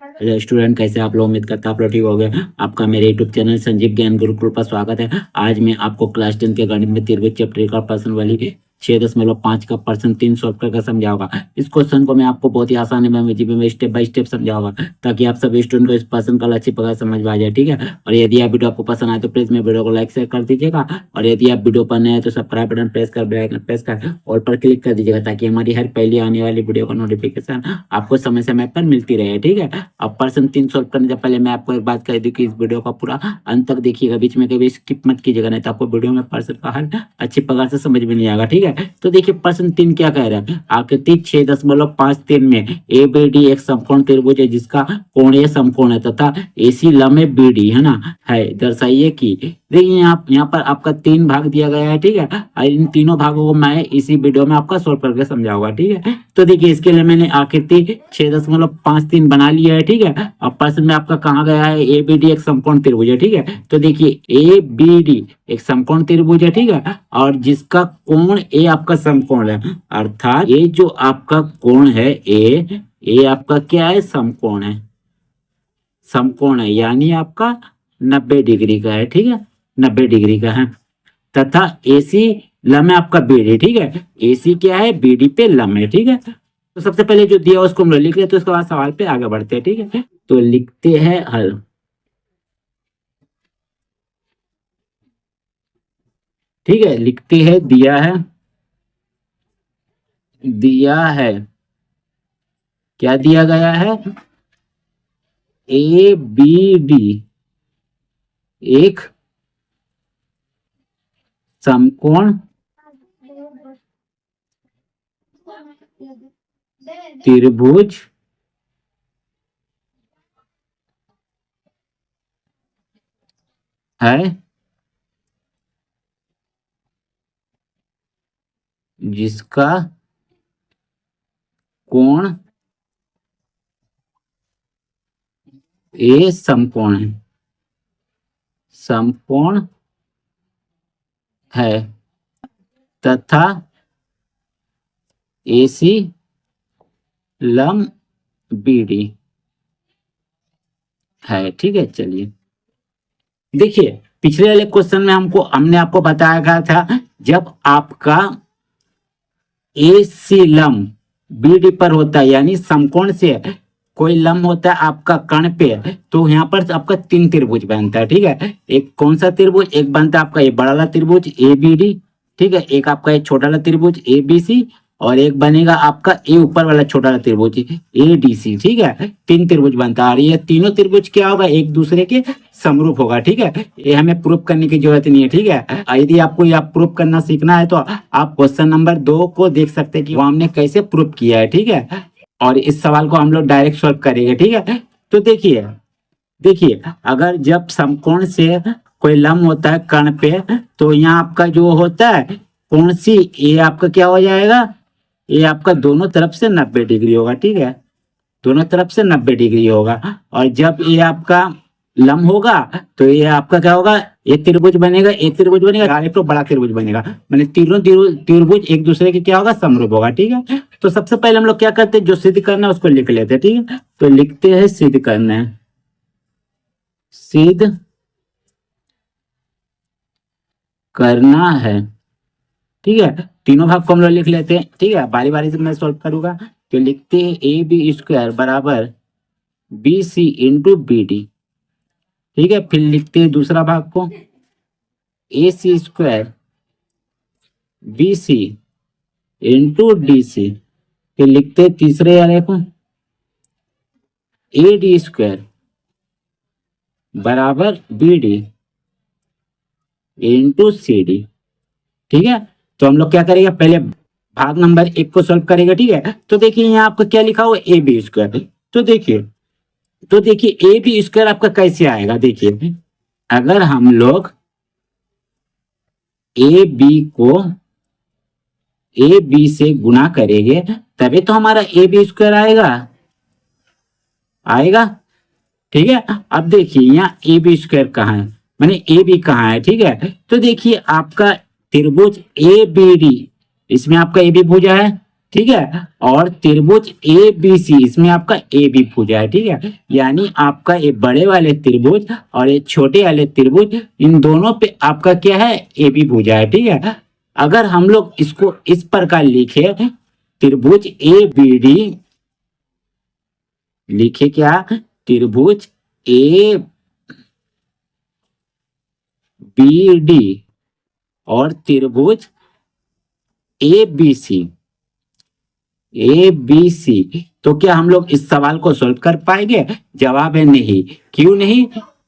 Student कैसे आप लोग, उम्मीद करता आप लोग ठीक हो गए। आपका मेरे यूट्यूब चैनल संजीव ज्ञान गुरुकुल पर स्वागत है। आज मैं आपको क्लास 10 के गणित में त्रिभुज चैप्टर का पर्सन वाली 6.5 का पर्सन 3 सॉल्व करके समझाऊंगा। इस क्वेश्चन को मैं आपको बहुत ही आसानी में स्टेप बाय स्टेप समझाऊंगा, ताकि आप सभी स्टूडेंट को इस पर्सन का अच्छी प्रकार समझ में आ जाए। ठीक है, और यदि आप वीडियो आपको पसंद आए तो प्लीज मेरे वीडियो को लाइक शेयर कर दीजिएगा, और यदि आप वीडियो पर नए हैं तो सब्सक्राइब बटन प्रेस कर बेल आइकन प्रेस कर ऑल पर क्लिक कर दीजिएगा, ताकि हमारी हर पहली आने वाली वीडियो का नोटिफिकेशन आपको समय समय पर मिलती रहे। ठीक है, अब पर्सन 3 सॉल्व करने से पहले मैं आपको एक बात कह दूं कि इस वीडियो का पूरा अंत तक देखिएगा, बीच में कभी स्किप मत कीजिएगा, नहीं तो आपको वीडियो में पर्सन का हल अच्छी प्रकार से समझ में नहीं आएगा। ठीक है, तो देखिए पर्सन 3 क्या कह रहा है। आकृति 6.53 में ए बी डी एक समकोण त्रिभुज है जिसका कोणीय समकोण है तथा एसी लंब बी डी है ना है। दर्शाइए कि देखिए यहाँ पर आपका 3 भाग दिया गया है। ठीक है, और इन तीनों भागों को मैं इसी वीडियो में आपका सोल्व करके समझाऊंगा। ठीक है, तो देखिए इसके लिए मैंने आकृति 6.53 बना लिया है। ठीक है, अब पर्सन में आपका कहा गया है ए बी डी एक समकोण त्रिभुज है। ठीक है, तो देखिए ए बी डी एक समकोण त्रिभुज है। ठीक है, और जिसका कोण ए आपका समकोण है, अर्थात ये जो आपका कोण है ए आपका क्या है, समकोण है। समकोण है यानी आपका 90 डिग्री का है। ठीक है, 90 डिग्री का है तथा एसी लंब है आपका बीडी। ठीक है, एसी क्या है, बीडी पे लंब है। ठीक है, तो सबसे पहले जो दिया उसको हम लोग लिख लेते हैं, उसके बाद सवाल पे आगे बढ़ते हैं। ठीक है, तो लिखते हैं हल। ठीक है, लिखते हैं दिया है क्या दिया गया है, ए बी डी एक समकोण त्रिभुज है जिसका कोण ए समकोण है तथा एसी लंब बीडी है। ठीक है, चलिए देखिए पिछले वाले क्वेश्चन में हमने आपको बताया गया था, जब आपका एसी लंब बीडी पर होता है यानी समकोण से कोई लंब होता है आपका कर्ण पे, तो यहाँ पर आपका 3 त्रिभुज बनता है। ठीक है, एक कौन सा त्रिभुज, एक बनता है आपका ये बड़ा वाला त्रिभुज ए बी डी। ठीक है, एक आपका ये छोटा वाला त्रिभुज ए बी सी, और एक बनेगा आपका ए ऊपर वाला छोटा वाला त्रिभुज ए डी सी। ठीक है, 3 त्रिभुज बनता है, और ये तीनों त्रिभुज क्या होगा, एक दूसरे के समरूप होगा। ठीक है, ये हमें प्रूफ करने की जरूरत नहीं है। ठीक है, यदि आपको ये प्रूफ करना सीखना है तो आप क्वेश्चन नंबर 2 को देख सकते हैं कि वो हमने कैसे प्रूफ किया है। ठीक है, और इस सवाल को हम लोग डायरेक्ट सॉल्व करेंगे। ठीक है, तो देखिए अगर जब समकोण से कोई लंब होता है कर्ण पे, तो यहाँ आपका जो होता है कोण सी ये आपका क्या हो जाएगा, ये आपका दोनों तरफ से 90 डिग्री होगा। ठीक है, दोनों तरफ से 90 डिग्री होगा, और जब ये आपका लंब होगा तो ये आपका क्या होगा, एक त्रिभुज बनेगा एक तो बड़ा त्रिभुज बनेगा, मैंने तीनों त्रिभुज एक दूसरे के क्या होगा, समरूप होगा। ठीक है, तो सबसे पहले हम लोग क्या करते हैं, जो सिद्ध करना है उसको लिख लेते हैं। ठीक है, तो लिखते हैं सिद्ध करना है, सिद्ध करना है। ठीक है, तीनों भाग को हम लोग लिख लेते हैं। ठीक है, बारी बारी से मैं सॉल्व करूंगा। तो लिखते हैं ए बी स्क्वायर बराबर B C into B D. ठीक है, फिर लिखते हैं दूसरा भाग को A C square B C into D C. फिर लिखते हैं तीसरे वाले को ए डी स्क्वायर बराबर B D into C D. ठीक है, तो हम लोग क्या करेंगे, पहले भाग नंबर 1 को सॉल्व करेंगे। ठीक है, तो देखिए यहाँ आपका क्या लिखा हुआ ए बी स्क्वायर। तो देखिए ए बी स्क्वायर आपका कैसे आएगा, देखिए अगर हम लोग ए बी को ए बी से गुना करेंगे तभी तो हमारा ए बी स्क्वायर आएगा। ठीक है, अब देखिए यहाँ ए बी स्क्वायर कहाँ है, मैंने ए बी कहाँ है। ठीक है, तो देखिए आपका त्रिभुज ए बी डी, इसमें आपका ए बी भुजा है। ठीक है। और त्रिभुज ए बी सी, इसमें आपका ए बी भुजा है, ठीक है। यानी आपका ये बड़े वाले त्रिभुज और ये छोटे वाले त्रिभुज, इन दोनों पे आपका क्या है, ए बी भुजा है, ठीक है। अगर हम लोग इसको इस प्रकार लिखे, त्रिभुज ए बी डी, लिखे क्या, त्रिभुज ए बी डी और त्रिभुज ए बी सी, ए बी सी, तो क्या हम लोग इस सवाल को सॉल्व कर पाएंगे? जवाब है नहीं। क्यों नहीं?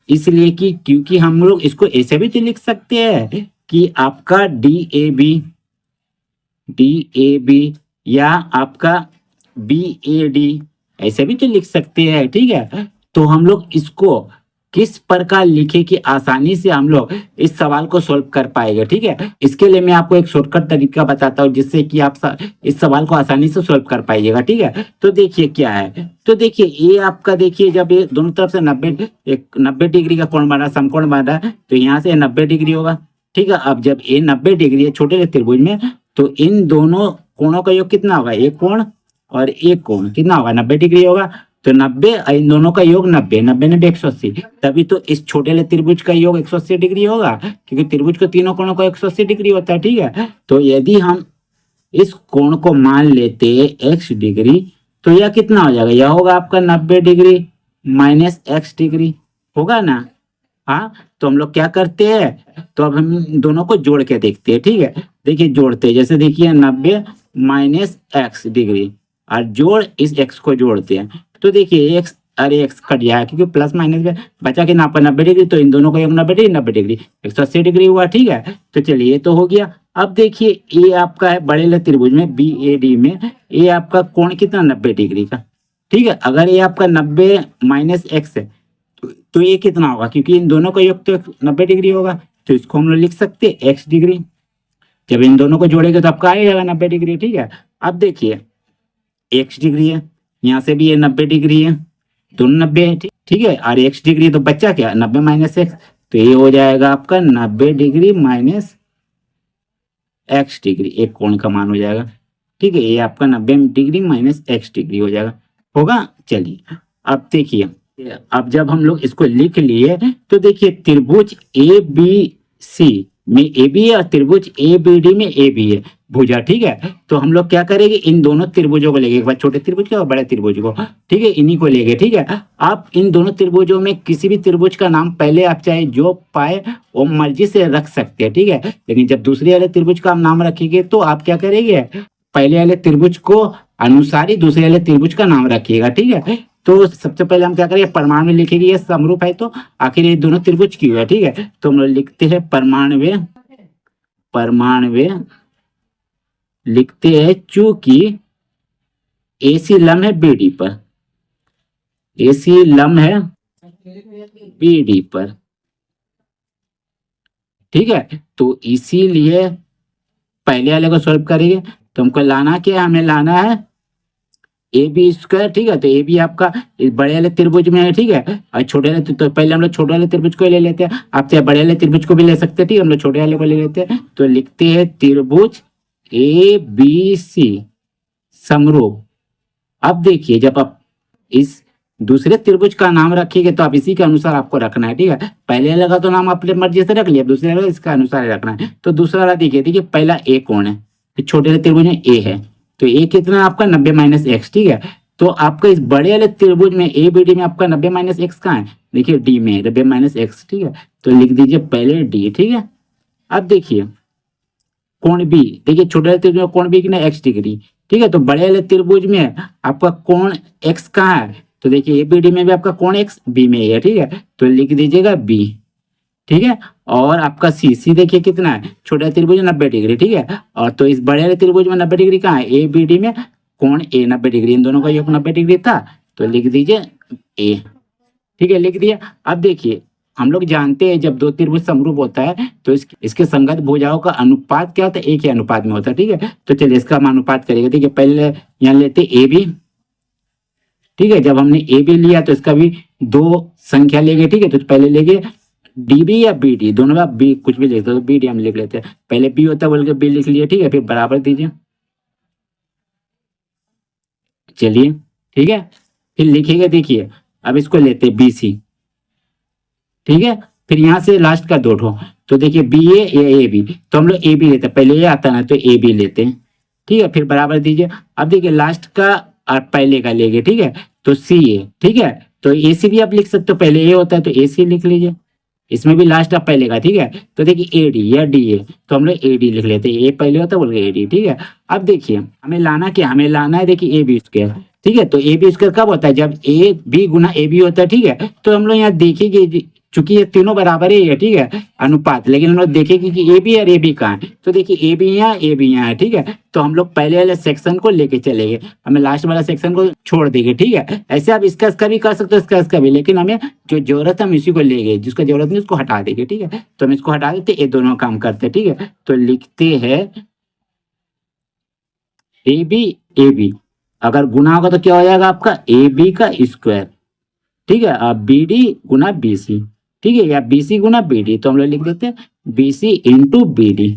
इसलिए कि क्योंकि हम लोग इसको ऐसे भी तो लिख सकते हैं कि आपका डी ए बी या आपका बी ए डी, ऐसे भी तो लिख सकते हैं, ठीक है। तो हम लोग इसको किस प्रकार लिखे कि आसानी से हम लोग इस सवाल को सॉल्व कर पाएंगे, ठीक है। इसके लिए मैं आपको एक शॉर्टकट तरीका बताता हूँ जिससे कि आप इस सवाल को आसानी से सॉल्व कर पाइएगा, ठीक है। तो देखिए क्या है, तो देखिए ये आपका, देखिए जब ये दोनों तरफ से 90 डिग्री का कोण बना, समकोण बना, तो यहाँ से 90 डिग्री होगा, ठीक है। अब जब ये 90 डिग्री है छोटे त्रिभुज में, तो इन दोनों कोणों का योग कितना होगा, एक कोण और एक कोण कितना होगा, 90 डिग्री होगा। तो 90 इन दोनों का योग 90, 90 90 180, तभी तो इस छोटे वाले त्रिभुज का योग 180 डिग्री होगा, क्योंकि त्रिभुज को तीनों कोणों का 180 डिग्री होता है, ठीक है। तो यदि हम इस कोण को मान लेते x डिग्री, तो यह कितना हो जाएगा, यह होगा आपका 90 डिग्री माइनस x डिग्री, होगा ना। हाँ, तो हम लोग क्या करते हैं, तो अब हम दोनों को जोड़ के देखते हैं, ठीक है। देखिए जोड़ते हैं, जैसे देखिए 90 माइनस एक्स डिग्री, और जोड़ इस x को जोड़ते हैं, तो देखिए x, अरे x कट जाएगा क्योंकि प्लस माइनस में बचा के नापा 90 डिग्री, तो इन दोनों का योग 90 डिग्री, 90 डिग्री 180 डिग्री हुआ, ठीक है। तो चलिए ये तो हो गया। अब देखिए ये आपका है बड़े वाले त्रिभुज में बी ए डी में, ये आपका कोण कितना, 90 डिग्री का, ठीक है। अगर ये आपका 90 माइनस एक्स है, तो ये कितना होगा, क्योंकि इन दोनों का योग तो 90 डिग्री होगा, तो इसको हम लोग लिख सकते हैं एक्स डिग्री। जब इन दोनों को जोड़ेंगे तो आपका आ जाएगा 90 डिग्री, ठीक है। अब देखिए एक्स डिग्री है, यहाँ से भी ये 90 डिग्री है, दोनों 90 है, ठीक है। और एक्स डिग्री तो बच्चा क्या, 90 माइनस एक्स, तो ये हो जाएगा आपका 90 डिग्री माइनस एक्स डिग्री, एक कोण का मान हो जाएगा, ठीक है। ये आपका 90 डिग्री माइनस एक्स डिग्री हो जाएगा, होगा। चलिए अब देखिए, अब जब हम लोग इसको लिख लिए, तो देखिए त्रिभुज ए बी सी में ए बी है और त्रिभुज ए बी डी में ए बी है भुजा, ठीक है। तो हम लोग क्या करेंगे, इन दोनों त्रिभुजों को लेंगे, एक बार छोटे त्रिभुज को और बड़े त्रिभुज को, ठीक है, इन्हीं को लेंगे, ठीक है। आप इन दोनों त्रिभुजों में किसी भी त्रिभुज का नाम पहले आप चाहे जो पाए वो मर्जी से रख सकते हैं, ठीक है। लेकिन जब दूसरे वाले त्रिभुज का नाम रखेंगे तो आप क्या करेंगे, पहले वाले त्रिभुज को अनुसार ही दूसरे वाले त्रिभुज का नाम रखिएगा, ठीक है। तो सबसे पहले हम क्या करेंगे, परमाणु लिखेंगे, ये समरूप है तो आखिर ये दोनों त्रिभुज क्यों है, ठीक है। तो हम लोग लिखते हैं परमाणु, परमाणु लिखते हैं, चूंकि एसी लम्ब है बीडी पर, एसी लम्ब है बीडी पर, ठीक है। तो इसीलिए पहले वाले को सॉल्व करेंगे, तो हमको लाना क्या है, हमें लाना है ए बी स्क्वायर, ठीक है। तो ए बी आपका इस बड़े वाले त्रिभुज में है, ठीक है, और छोटे वाले, तो पहले हम लोग छोटे वाले त्रिभुज को ले लेते हैं, आप चाहे बड़े वाले त्रिभुज को भी ले सकते हैं, ठीक है। हम लोग छोटे वाले को ले लेते हैं, तो लिखते हैं त्रिभुज ए बी सी समरूप। अब देखिए जब आप इस दूसरे त्रिभुज का नाम रखिएगा तो आप इसी के अनुसार आपको रखना है, ठीक है। पहले वाले का तो नाम अपने मर्जी से रख लिया, दूसरे वाला इसका अनुसार रखना है। तो दूसरा वाला देखिए, देखिए पहला ए कौन है, तो छोटे वाले त्रिभुज में ए है, तो ए कितना आपका 90 माइनस एक्स, ठीक है। तो आपका इस बड़े वाले त्रिभुज में ए बी डी में आपका 90 माइनस एक्स कहाँ है, देखिए डी में 90 माइनस एक्स, ठीक है। तो लिख दीजिए पहले डी, ठीक है। अब देखिए कोण बी, देखिए छोटे वाले त्रिभुज में कोण बी कितना, एक्स डिग्री, ठीक है। तो बड़े वाले त्रिभुज में आपका कोण एक्स कहाँ है, तो देखिए ए बी डी में भी आपका कोण एक्स बी में ही है, ठीक है। तो लिख दीजिएगा बी, ठीक है। और आपका सी, सी देखिए कितना है, छोटा त्रिभुज 90 डिग्री, ठीक है। और तो इस बड़े वाले त्रिभुज में 90 डिग्री कहाँ है, ए बी डी में कोण ए 90 डिग्री, इन दोनों का योग 90 डिग्री था, तो लिख दीजिए ए, ठीक है, लिख दिया। अब देखिए हम लोग जानते हैं जब दो त्रिभुज समरूप होता है तो इसके संगत भुजाओं का अनुपात क्या होता है, एक ही अनुपात में होता है, ठीक है। तो चलिए इसका हम अनुपात करेंगे, ठीक है। पहले यहाँ लेते ए बी, ठीक है। जब हमने ए बी लिया तो इसका भी दो संख्या लेंगे, ठीक है। तो पहले लेंगे डी बी या बी डी, दोनों में आप बी कुछ भी लिखते हो, तो बी डी हम लिख लेते हैं, पहले बी होता है बोल के बी लिख लिया, ठीक है। फिर बराबर दीजिए, चलिए ठीक है, फिर लिखिएगा, देखिए अब इसको लेते बी सी, ठीक है, फिर यहाँ से लास्ट का दो ठो, तो देखिए बी ए बी, तो हम लोग ए बी लेते हैं, पहले ए आता ना तो ए बी लेते हैं, ठीक है, फिर बराबर दीजिए। अब देखिए लास्ट का और पहले का लेंगे, ठीक है, तो सी ए, ठीक है, तो ए सी भी आप लिख सकते हो, पहले ए होता है तो ए सी लिख लीजिए, इसमें भी लास्ट आप पहले का, ठीक है, तो देखिए ए डी या डी ए, तो हम लोग ए डी लिख लेते हैं, ए पहले होता है बोल ए डी, ठीक है। अब देखिए हमें लाना क्या, हमें लाना है देखिए ए बी स्क्वायर, ठीक है, तो ए बी स्क्वायर कब होता है, जब A B Guna A B होता है, ठीक है, तो हम लोग यहाँ देखेंगे चूंकि ये तीनों बराबर ही है, ठीक है, अनुपात, लेकिन हम लोग देखेंगे कि ए बी और ए बी कहाँ है, तो देखिए ए बी यहाँ, ए बी यहाँ है, ठीक है, तो हम लोग पहले वाले सेक्शन को लेके चलेंगे, हमें लास्ट वाला सेक्शन को छोड़ देंगे, ठीक है। ऐसे आप इसका भी कर सकते हो, इसका भी, लेकिन हमें जो जरूरत है हम इसी को लेंगे, जिसका जरूरत नहीं उसको हटा देंगे, ठीक है, तो हम इसको हटा देते, ये दोनों काम करते, ठीक है, तो लिखते हैं ए बी, अगर गुना होगा तो क्या हो जाएगा आपका ए बी का स्क्वायर, ठीक है, अब बी डी गुना बी सी, ठीक है, या बी सी गुना बी डी, तो हम लोग लिख देते हैं B C into B D,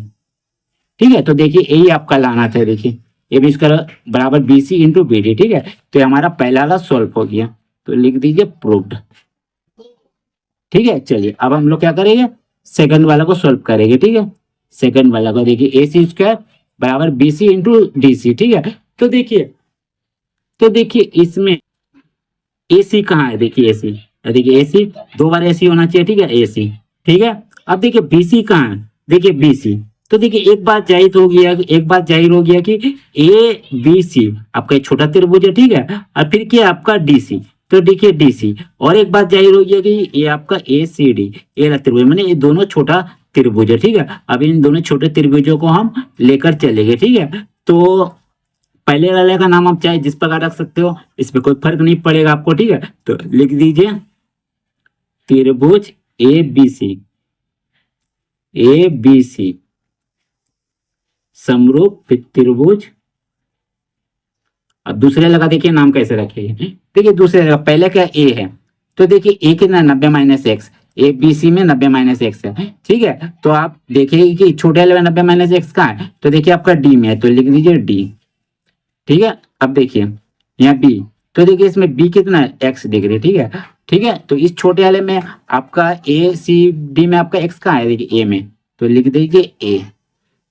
ठीक है, तो देखिए यही आपका लाना था, देखिए ए बी स्क्वायर बराबर B C into B D, ठीक है, तो ये हमारा पहला वाला सॉल्व हो गया, तो लिख दीजिए प्रूव्ड, ठीक है। चलिए अब हम लोग क्या करेंगे, सेकंड वाला को सॉल्व करेंगे, ठीक है, सेकंड वाला को देखिए ए सी स्क्वायर बराबर B C into D C, ठीक है, तो देखिए इसमें ए सी कहाँ है, देखिए ए सी दो बार ए सी होना चाहिए, ठीक है, ए सी, ठीक है। अब देखिए बी सी कहाँ है, देखिए बी सी, तो देखिए एक बात जाहिर हो गया कि ए बी सी आपका एक छोटा त्रिभुज है, ठीक है, और फिर क्या आपका डी सी, तो देखिए डी सी, और एक बात जाहिर हो गया कि ये आपका ए सी डी, ये त्रिभुज मैंने ये दोनों छोटा त्रिभुज है, ठीक है। अब इन दोनों छोटे त्रिभुजों को हम लेकर चलेंगे, ठीक है, तो पहले वाले का नाम आप चाहे जिस प्रकार रख सकते हो, इसमें कोई फर्क नहीं पड़ेगा आपको, ठीक है, तो लिख दीजिए त्रिभुज ए बी सी समरूप त्रिभुज। अब दूसरे लगा देखिए नाम कैसे रखेंगे, देखिए दूसरे लगा पहले क्या ए है, तो देखिए ए कितना 90 minus X, A B C में 90 माइनस एक्स है, ठीक है, तो आप देखिए कि छोटे वाले में 90 माइनस एक्स कहाँ है, तो देखिए आपका डी में है, तो लिख दीजिए डी, ठीक है। अब देखिए यहाँ बी, तो देखिए इसमें बी कितना है एक्स डिग्री, ठीक है, तो इस छोटे वाले में आपका ए सी डी में आपका एक्स कहाँ है, देखिए ए में, तो लिख दीजिए ए,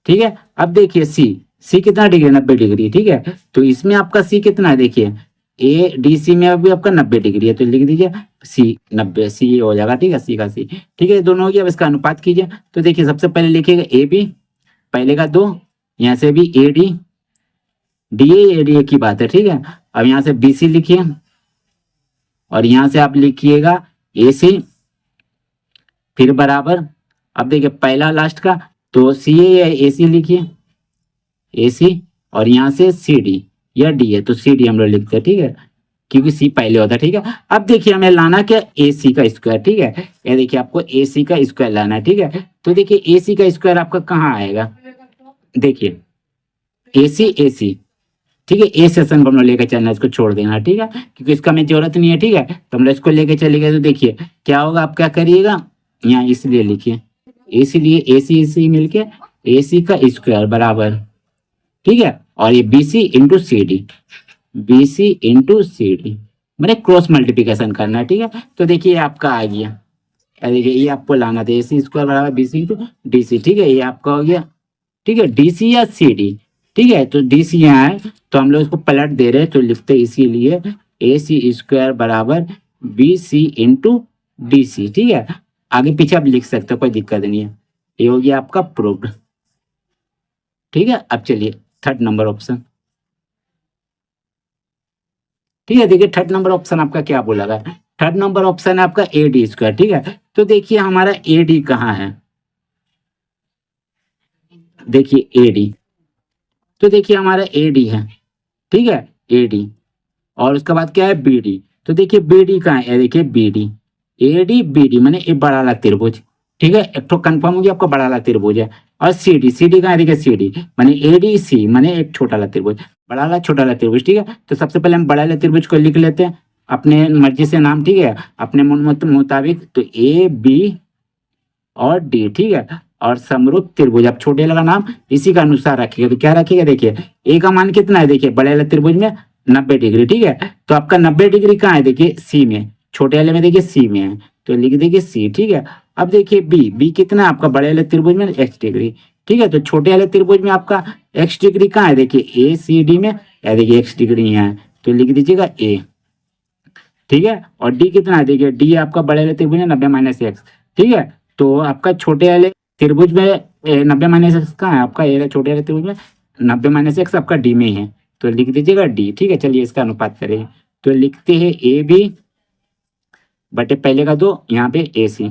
ठीक है। अब देखिए सी कितना डिग्री 90 डिग्री, ठीक है, तो इसमें आपका सी कितना है, देखिए ए डी सी में अभी आपका 90 डिग्री है, तो लिख दीजिए सी 90, सी हो जाएगा, ठीक है, सी का सी, ठीक है, दोनों हो गया। अब इसका अनुपात कीजिए, तो देखिए सबसे पहले लिखिएगा ए बी, पहले का 2, यहाँ से भी ए डी, डी ए की बात है, ठीक है। अब यहाँ से बी सी लिखिए, और यहाँ से आप लिखिएगा ए सी, फिर बराबर, अब देखिए पहला लास्ट का, तो सी ए या ए सी लिखिए, ए सी, और यहाँ से सी डी या डी है, तो सी डी हम लोग लिखते हैं, ठीक है, क्योंकि सी पहले होता है, ठीक है। अब देखिए हमें लाना क्या, ए सी का स्क्वायर, ठीक है, ये देखिए आपको ए सी का स्क्वायर लाना है, ठीक है, तो देखिए ए सी का स्क्वायर आपका कहाँ आएगा, देखिए ए सी, ठीक है, ए सेशन को हम लोग लेकर चलना, इसको छोड़ देना, ठीक है, क्योंकि इसका हमें जरूरत नहीं है, ठीक है, तो हम लोग इसको लेके चलेंगे, तो देखिए क्या होगा, आप क्या करिएगा, यहाँ इसलिए लिखिए, इसलिए ए सी मिलके ए सी का स्क्वायर बराबर, ठीक है, और ये B C into C D, मैंने क्रॉस मल्टीप्लिकेशन करना है, ठीक है, तो देखिए आपका आ गया, देखिए ये आपको लाना था, ए सी स्क्वायर बराबर B C into D C, ठीक है, ये आपका हो गया, ठीक है, डी सी या सी डी, ठीक है, तो डी सी यहाँ है, तो हम लोग इसको पलट दे रहे हैं, तो लिखते इसीलिए ए सी स्क्वायर बराबर B C into D C, ठीक है, आगे पीछे आप लिख सकते हो, कोई दिक्कत नहीं है, ये हो गया आपका प्रूव्ड, ठीक है। अब चलिए थर्ड नंबर ऑप्शन, ठीक है, देखिए थर्ड नंबर ऑप्शन आपका क्या बोला गया, थर्ड नंबर ऑप्शन है आपका ए डी स्क्वायर, ठीक है, तो देखिए हमारा ए डी कहाँ है, देखिए ए डी, तो देखिए हमारा ए डी है, ठीक है, ए डी, और उसके बाद क्या है बी डी, तो देखिए बी डी कहाँ है, देखिए B D, A D B D मैंने एक बड़ा वाला त्रिभुज, ठीक है, एक तो कंफर्म हो गया आपका बड़ा वाला त्रिभुज है, और सी डी कहाँ है, देखिए सी डी मैंने ए डी सी मैंने एक छोटा वाला त्रिभुज, बड़ा वाला छोटा वाला त्रिभुज, ठीक है, तो सबसे पहले हम बड़ा वाले त्रिभुज को लिख लेते हैं अपने मर्जी से नाम, ठीक है, अपने मुताबिक, तो ए बी और डी, ठीक है, और समरूप त्रिभुज, अब छोटे वाला नाम इसी का अनुसार रखिएगा, तो क्या रखिएगा, देखिए ए का मान कितना है, देखिए बड़े वाले त्रिभुज में 90 डिग्री, ठीक है। तो आपका 90 डिग्री कहाँ है, देखिए सी में, छोटे वाले में देखिए सी में है, तो लिख दीजिए सी, ठीक है। अब देखिए बी कितना है आपका, बड़े वाले त्रिभुज में एक्स डिग्री, ठीक है। तो छोटे वाले त्रिभुज में आपका एक्स डिग्री कहाँ है, देखिए ए सी डी में, या देखिए एक्स डिग्री यहाँ है, तो लिख दीजिएगा ए, ठीक है। और डी कितना है, देखिए डी आपका बड़े वाले त्रिभुज में 90 - एक्स, ठीक है। तो आपका छोटे वाले त्रिभुज में 90 - एक्स कहाँ है आपका, ये छोटे वाले त्रिभुज में 90 - एक्स आपका डी में ही है, तो लिख दीजिएगा डी, ठीक है। चलिए इसका अनुपात करें, तो लिखते हैं ए बी बटे पहले का 2 यहाँ पे ए सी,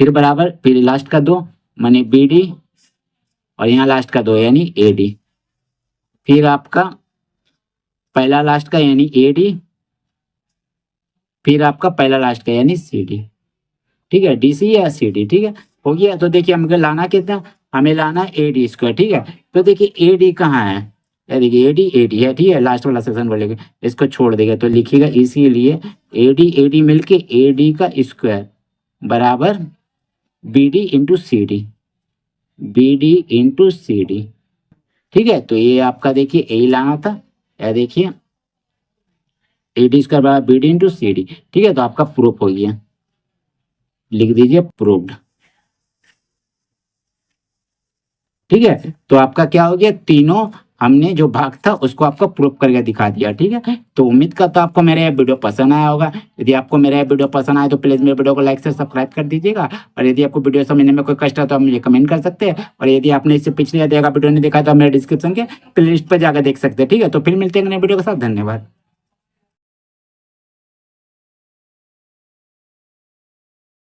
फिर बराबर फिर लास्ट का 2 माने बी डी, और यहाँ लास्ट का 2 यानी ए डी, फिर आपका पहला लास्ट का यानी ए डी, फिर आपका पहला लास्ट का यानी सी डी, ठीक है। डी सी या सी डी, ठीक है, हो गया। तो देखिए हमें लाना कितना, हमें लाना ए डी स्क्वायर, ठीक है। तो देखिए ए डी कहाँ है, ये देखिए ए डी है, ठीक है। लास्ट वाला सेक्शन बोलेगा, इसको छोड़ देगा तो लिखिएगा इसीलिए ए डी मिलके ए डी का स्क्वायर बराबर B D into C D, B D into C D, ठीक है। तो ये आपका देखिए ए लाना था, या देखिए ए डी स्क्वायर बराबर B D into C D, ठीक है। तो आपका प्रूफ हो गया, लिख दीजिए प्रूव्ड, ठीक है। तो आपका क्या हो गया, तीनों हमने जो भाग था उसको आपको प्रूव करके दिखा दिया, ठीक है। तो उम्मीद करता हूं आपको मेरा यह वीडियो पसंद आया होगा। यदि आपको मेरा यह वीडियो पसंद आए तो प्लीज मेरे वीडियो को लाइक से सब्सक्राइब कर दीजिएगा, और यदि आपको वीडियो समझने में कोई कष्ट है तो आप मुझे कमेंट कर सकते हैं, और यदि आपने इससे पिछले देखा वीडियो नहीं देखा तो आप मेरे डिस्क्रिप्शन के प्लेलिस्ट पर जाकर देख सकते हैं, ठीक है। तो फिर मिलते हैं नए वीडियो के साथ, धन्यवाद।